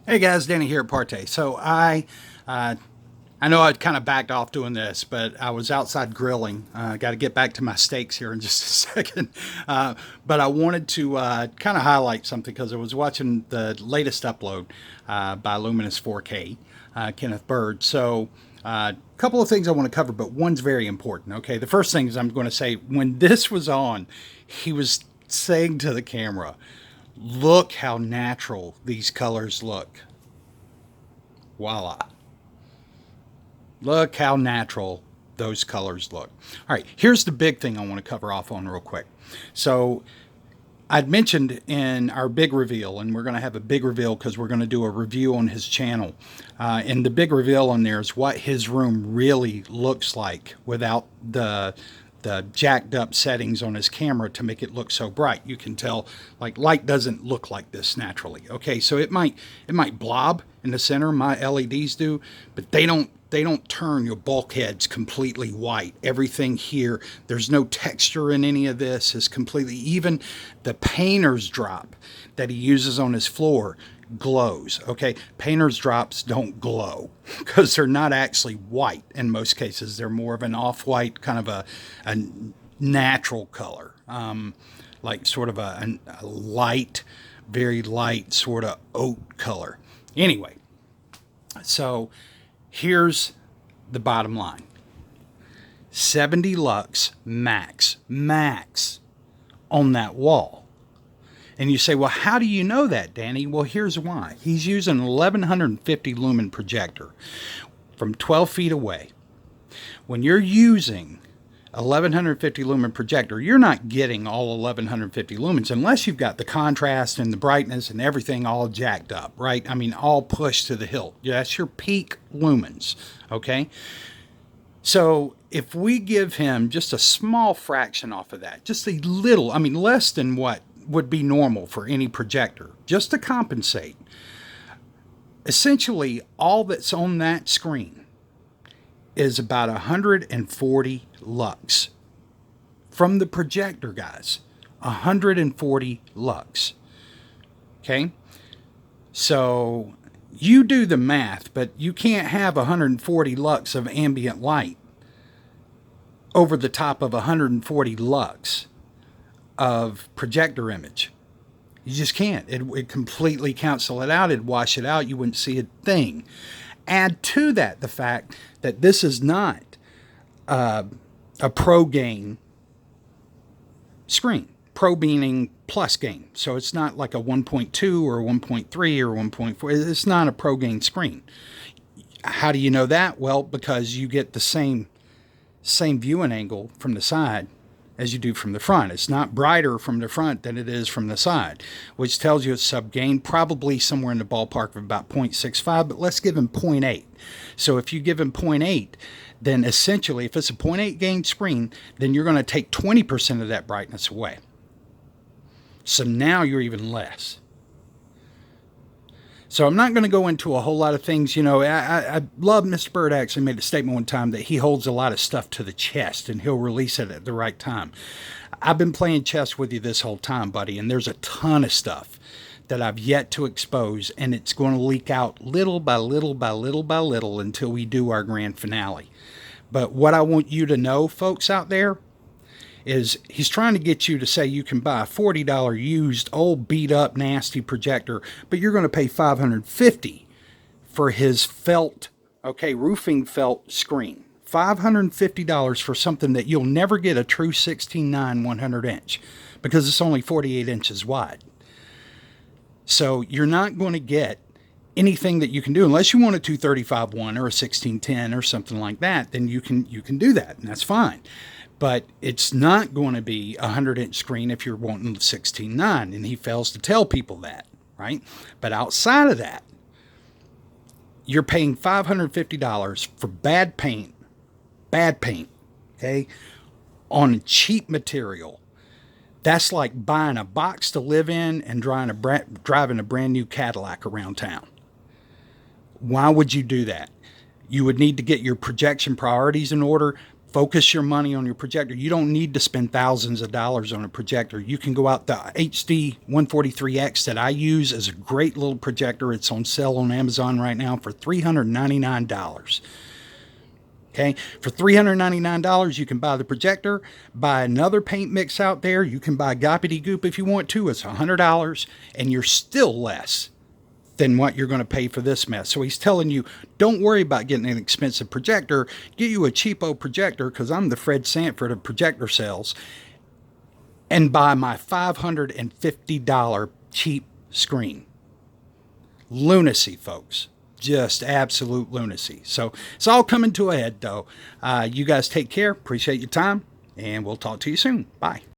Hey guys, Danny here at Partay. I know I'd kind of backed off doing this, but I was outside grilling. Got to get back to my steaks here in just a second. But I wanted to kind of highlight something because I was watching the latest upload by Luminous 4K, Kenneth Bird. So a couple of things I want to cover, but one's very important. Okay, the first thing is I'm going to say when this was on, he was saying to the camera, "Look how natural these colors look." Voila. Look how natural those colors look. All right, here's the big thing I want to cover off on real quick. So I'd mentioned in our big reveal, and we're going to have a big reveal because we're going to do a review on his channel. And the big reveal on there is what his room really looks like without the jacked up settings on his camera to make it look so bright. You can tell like light doesn't look like this naturally. Okay, so it might blob in the center, my LEDs do, but they don't turn your bulkheads completely white. Everything here, there's no texture in any of this, is completely, even the painter's drop that he uses on his floor glows. Okay, painter's drops don't glow because they're not actually white in most cases. They're more of an off-white, kind of a natural color, like sort of a light, very light sort of oat color. Anyway, so here's the bottom line. 70 lux max on that wall. And you say, well, how do you know that, Danny? Well, here's why. He's using an 1150 lumen projector from 12 feet away. When you're using 1150 lumen projector, you're not getting all 1150 lumens unless you've got the contrast and the brightness and everything all jacked up, right? I mean, all pushed to the hilt. That's your peak lumens, okay? So if we give him just a small fraction off of that, just a little, I mean, less than what would be normal for any projector, just to compensate, essentially all that's on that screen is about 140 lux from the projector, guys. 140 lux. Okay, so you do the math, but you can't have 140 lux of ambient light over the top of 140 lux of projector image. You just can't. It completely cancel it out. It'd wash it out. You wouldn't see a thing. Add to that the fact that this is not a pro gain screen. Pro meaning plus gain. So it's not like a 1.2 or 1.3 or 1.4. It's not a pro gain screen. How do you know that? Well, because you get the same viewing angle from the side as you do from the front. It's not brighter from the front than it is from the side, which tells you it's sub-gain, probably somewhere in the ballpark of about 0.65, but let's give him 0.8. So if you give him 0.8, then essentially, if it's a 0.8 gain screen, then you're going to take 20% of that brightness away. So now you're even less. So I'm not going to go into a whole lot of things. You know, I love Mr. Bird actually made a statement one time that he holds a lot of stuff to the chest and he'll release it at the right time. I've been playing chess with you this whole time, buddy, and there's a ton of stuff that I've yet to expose, and it's going to leak out little by little by little by little until we do our grand finale. But what I want you to know, folks out there, is he's trying to get you to say you can buy a $40 used, old, beat-up, nasty projector, but you're going to pay $550 for his felt, okay, roofing felt screen. $550 for something that you'll never get a true 16:9 100-inch because it's only 48 inches wide. So you're not going to get anything that you can do unless you want a 235-1 or a 1610 or something like that. Then you can do that, and that's fine. But it's not going to be a 100-inch screen if you're wanting the 16:9, and he fails to tell people that, right? But outside of that, you're paying $550 for bad paint, okay, on cheap material. That's like buying a box to live in and driving a brand new Cadillac around town. Why would you do that? You would need to get your projection priorities in order. Focus your money on your projector. You don't need to spend thousands of dollars on a projector. You can go out. The HD 143X that I use is a great little projector. It's on sale on Amazon right now for $399. Okay, for $399, you can buy the projector, buy another paint mix out there. You can buy Goppity Goop if you want to. It's $100, and you're still less than what you're going to pay for this mess. So he's telling you, don't worry about getting an expensive projector. Get you a cheapo projector, because I'm the Fred Sanford of projector sales, and buy my $550 cheap screen. Lunacy, folks. Just absolute lunacy. So it's all coming to a head, though. You guys take care. Appreciate your time, and we'll talk to you soon. Bye.